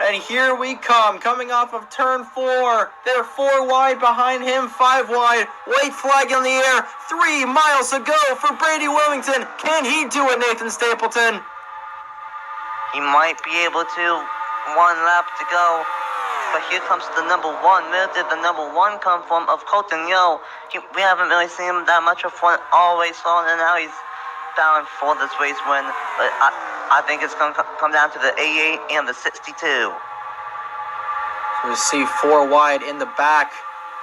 And here we come, coming off of turn 4. They're 4 wide behind him, 5 wide. White flag in the air, 3 miles to go for Bradyn Wilmington. Can he do it, Nathan Stapleton? He might be able to. 1 lap to go. But here comes the number 1. Where did the number 1 come from? Of Colton Yo. We haven't really seen him that much of one all race long, and now he's bound for this race win. But I think it's going to come down to the 88 and the 62. So we see 4 wide in the back.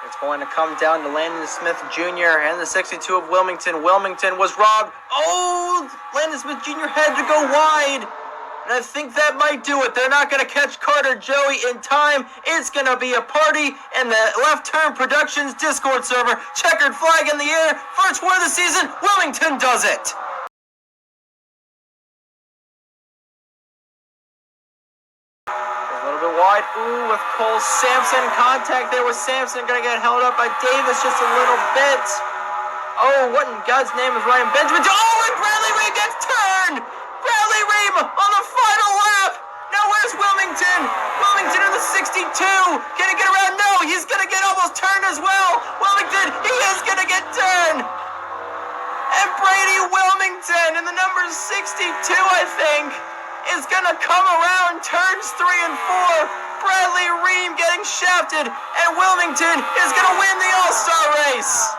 It's going to come down to Landon Smith Jr. and the 62 of Wilmington. Wilmington was robbed. Oh, Landon Smith Jr. had to go wide. And I think that might do it. They're not going to catch Carter Joey in time. It's going to be a party in the Left Turn Productions Discord server. Checkered flag in the air. First win of the season. Wilmington does it. A little bit wide. Ooh, with Cole Sampson. Contact there with Sampson. Going to get held up by Davis just a little bit. Oh, what in God's name is Ryan Benjamin? Oh, and Bradley Reed gets turned. Bradley Reed on the final lap. Now where's Wilmington? Wilmington in the 62. Can he get around? No, he's going to get almost turned as well. Wilmington, he is going to get turned. And Bradyn Wilmington in the number 62, I think, is going to come around turns 3 and 4. Bradley Reed getting shafted, and Wilmington is going to win the All-Star race.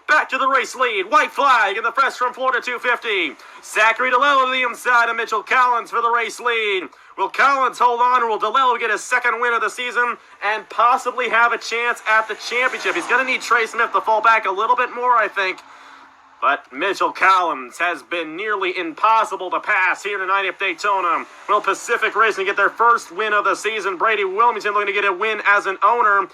Back to the race lead. White flag in the fresh from Florida 250. Zachary DeLello to the inside of Mitchell Collins for the race lead. Will Collins hold on, or will DeLello get his 2nd win of the season and possibly have a chance at the championship? He's going to need Trey Smith to fall back a little bit more, I think. But Mitchell Collins has been nearly impossible to pass here tonight at Daytona. Will Pacific Racing get their 1st win of the season? Bradyn Wilmington looking to get a win as an owner.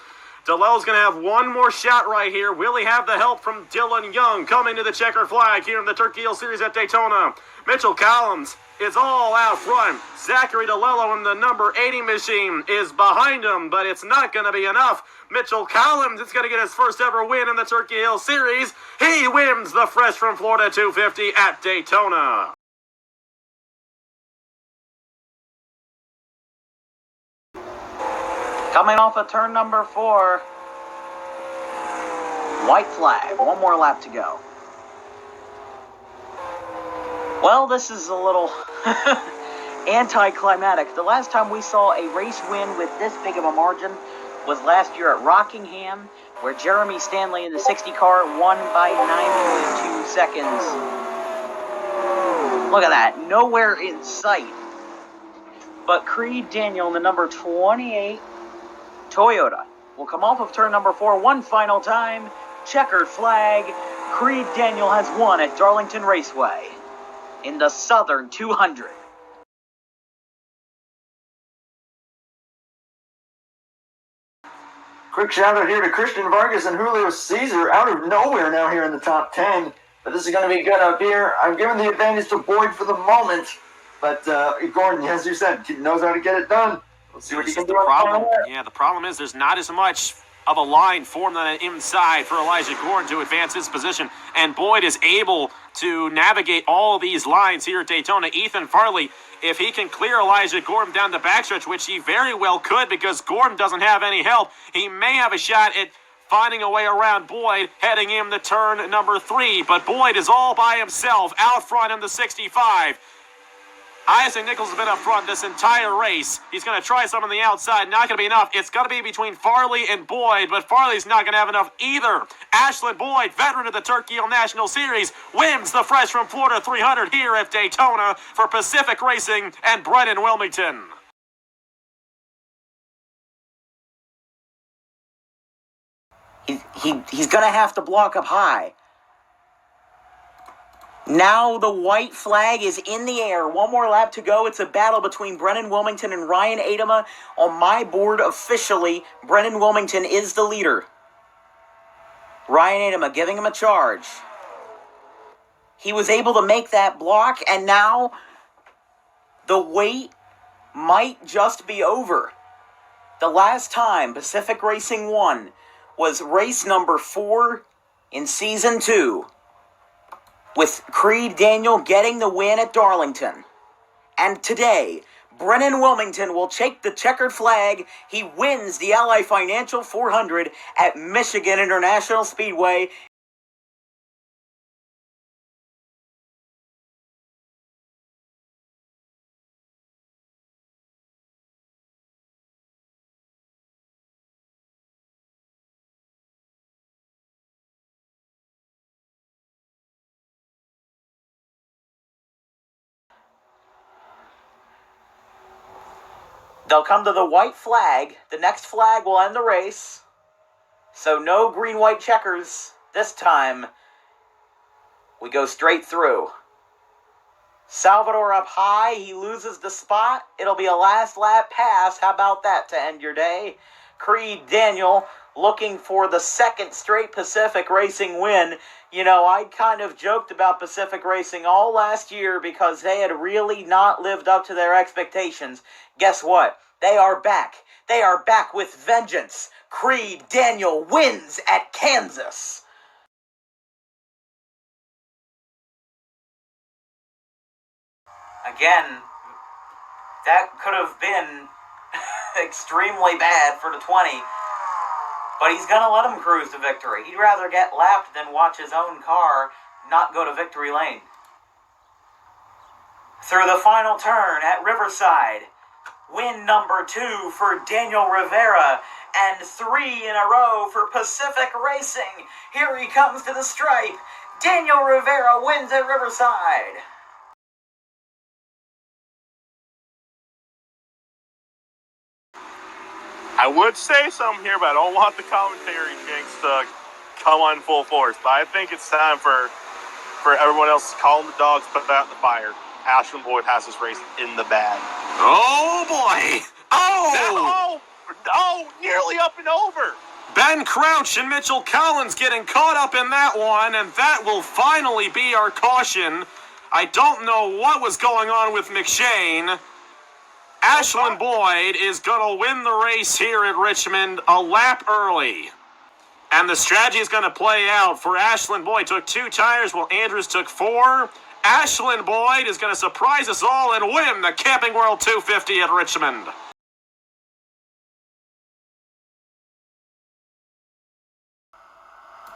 DeLello's going to have one more shot right here. Will he have the help from Dylan Young coming to the checkered flag here in the Turkey Hill Series at Daytona? Mitchell Collins is all out front. Zachary DeLello in the number 80 machine is behind him, but it's not going to be enough. Mitchell Collins is going to get his 1st ever win in the Turkey Hill Series. He wins the fresh from Florida 250 at Daytona. Coming off of turn number 4. White flag. 1 more lap to go. Well, this is a little anticlimactic. The last time we saw a race win with this big of a margin was last year at Rockingham, where Jeremy Stanley in the 60 car won by 9.2 seconds. Look at that. Nowhere in sight. But Creed Daniel in the number 28 Toyota will come off of turn number 4 one final time. Checkered flag. Creed Daniel has won at Darlington Raceway in the Southern 200. Quick shout out here to Christian Vargas and Julio Cesar out of nowhere now here in the top 10. But this is going to be good up here. I'm giving the advantage to Boyd for the moment. But Gordon, as you said, knows how to get it done. We'll see what he can do. The problem is there's not as much of a line formed on the inside for Elijah Gordon to advance his position. And Boyd is able to navigate all of these lines here at Daytona. Ethan Farley, if he can clear Elijah Gordon down the backstretch, which he very well could because Gordon doesn't have any help, he may have a shot at finding a way around Boyd heading in the turn number 3. But Boyd is all by himself out front in the 65. Isaac Nichols has been up front this entire race. He's going to try some on the outside. Not going to be enough. It's going to be between Farley and Boyd, but Farley's not going to have enough either. Ashlin Boyd, veteran of the Turkey Hill National Series, wins the fresh from Florida 300 here at Daytona for Pacific Racing and Brennan Wilmington. He's going to have to block up high. Now the white flag is in the air. 1 more lap to go. It's a battle between Brennan Wilmington and Ryan Adema. On my board, officially, Brennan Wilmington is the leader. Ryan Adema giving him a charge. He was able to make that block, and now the wait might just be over. The last time Pacific Racing won was race number 4 in Season 2. with Creed Daniel getting the win at Darlington. And today, Brennan Wilmington will take the checkered flag. He wins the Ally Financial 400 at Michigan International Speedway. They'll come to the white flag. The next flag will end the race. So no green-white checkers this time. We go straight through. Salvador up high. He loses the spot. It'll be a last lap pass. How about that to end your day? Creed Daniel looking for the second straight Pacific Racing win. You know, I kind of joked about Pacific Racing all last year because they had really not lived up to their expectations. Guess what? They are back. They are back with vengeance. Creed Daniel wins at Kansas. Again, that could have been extremely bad for the 20. But he's going to let him cruise to victory. He'd rather get lapped than watch his own car not go to victory lane. Through the final turn at Riverside. Win number 2 for Daniel Rivera. And 3 in a row for Pacific Racing. Here he comes to the stripe. Daniel Rivera wins at Riverside. I would say something here, but I don't want the commentary jinx to come on full force. But I think it's time for everyone else to call the dogs, put out the fire. Ashlin Boyd has this race in the bag. Oh, boy. Oh, nearly up and over. Ben Crouch and Mitchell Collins getting caught up in that one, and that will finally be our caution. I don't know what was going on with McShane. Ashlin Boyd is going to win the race here at Richmond a lap early. And the strategy is going to play out for Ashlin Boyd. Took 2 tires while Andrews took 4. Ashlin Boyd is going to surprise us all and win the Camping World 250 at Richmond.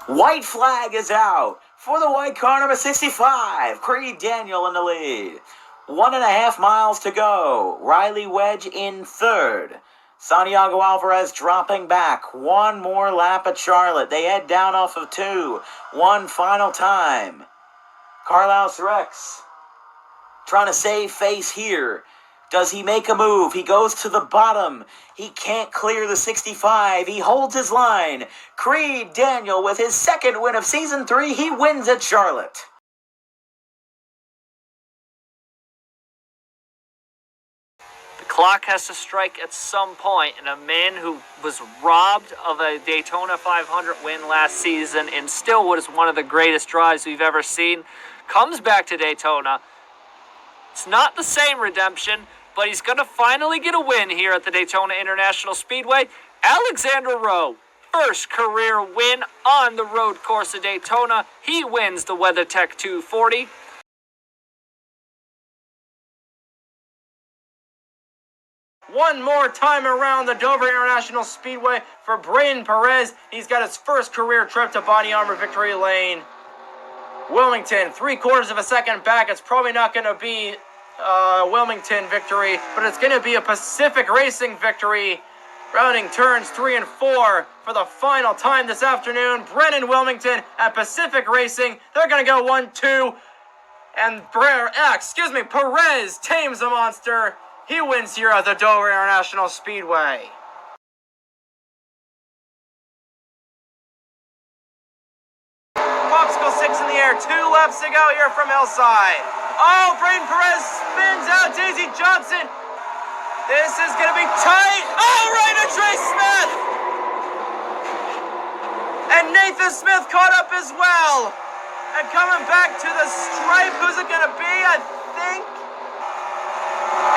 White flag is out for the white car number 65. Creed Daniel in the lead. 1.5 miles to go. Riley Wedge in third. Santiago Alvarez dropping back. 1 more lap at Charlotte. They head down off of 2. 1 final time. Carlos Rex trying to save face here. Does he make a move? He goes to the bottom. He can't clear the 65. He holds his line. Creed Daniel with his second win of Season 3. He wins at Charlotte. Clock has to strike at some point, and a man who was robbed of a Daytona 500 win last season and still was one of the greatest drives we've ever seen comes back to Daytona. It's not the same redemption, but he's going to finally get a win here at the Daytona International Speedway. Alexander Rowe, first career win on the road course of Daytona. He wins the WeatherTech 240. One more time around the Dover International Speedway for Bradyn Perez. He's got his first career trip to Body Armor Victory Lane. Wilmington, 3/4 of a second back. It's probably not going to be Wilmington victory, but it's going to be a Pacific Racing victory. Rounding turns 3 and 4 for the final time this afternoon. Brennan Wilmington and Pacific Racing, they're going to go 1-2. And Perez tames the monster. He wins here at the Dover International Speedway. Popsicle 6 in the air, 2 laps to go here from Hillside. Oh, Bradyn Perez spins out Daisy Johnson. This is going to be tight. Oh, right to Trey Smith. And Nathan Smith caught up as well. And coming back to the stripe, who's it going to be? I think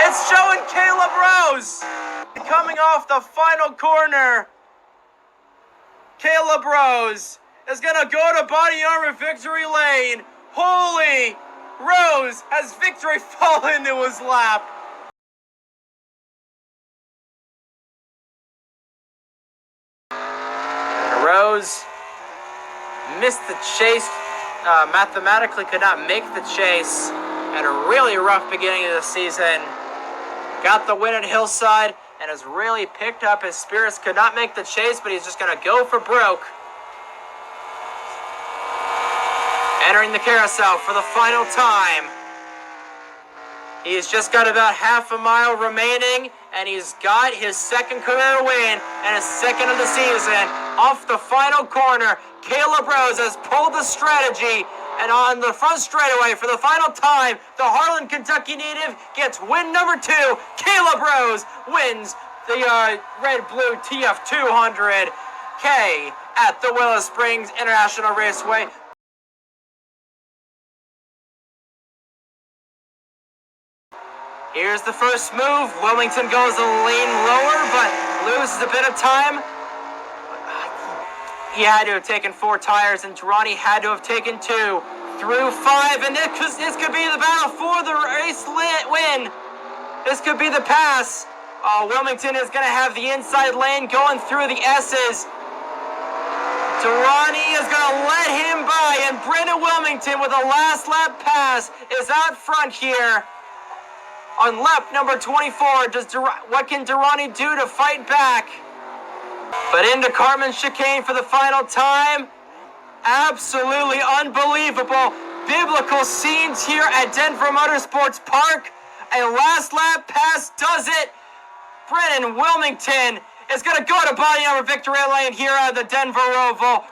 it's showing Caleb Rose. Coming off the final corner, Caleb Rose is going to go to Body Armor Victory Lane. Holy! Rose has victory fall into his lap. Rose missed the chase, mathematically could not make the chase. Had a really rough beginning of the season. Got the win at Hillside and has really picked up his spirits. Could not make the chase, but he's just going to go for broke. Entering the carousel for the final time. He's just got about half a mile remaining, and he's got his second career win and his second of the season. Off the final corner, Caleb Rose has pulled the strategy, and on the front straightaway for the final time, the Harlan, Kentucky native gets win number 2. Caleb Rose wins the red-blue TF 200K at the Willow Springs International Raceway. Here's the first move. Wilmington goes a lane lower, but loses a bit of time. He had to have taken 4 tires, and Durrani had to have taken 2. Through 5, and this could be the battle for the race win. This could be the pass. Wilmington is going to have the inside lane going through the S's. Durrani is going to let him by, and Brennan Wilmington with a last lap pass is out front here. On lap number 24, what can Durrani do to fight back? But into Carmen's chicane for the final time. Absolutely unbelievable. Biblical scenes here at Denver Motorsports Park. A last lap pass does it. Brennan Wilmington is going to go to body number victory lane here at the Denver Roval.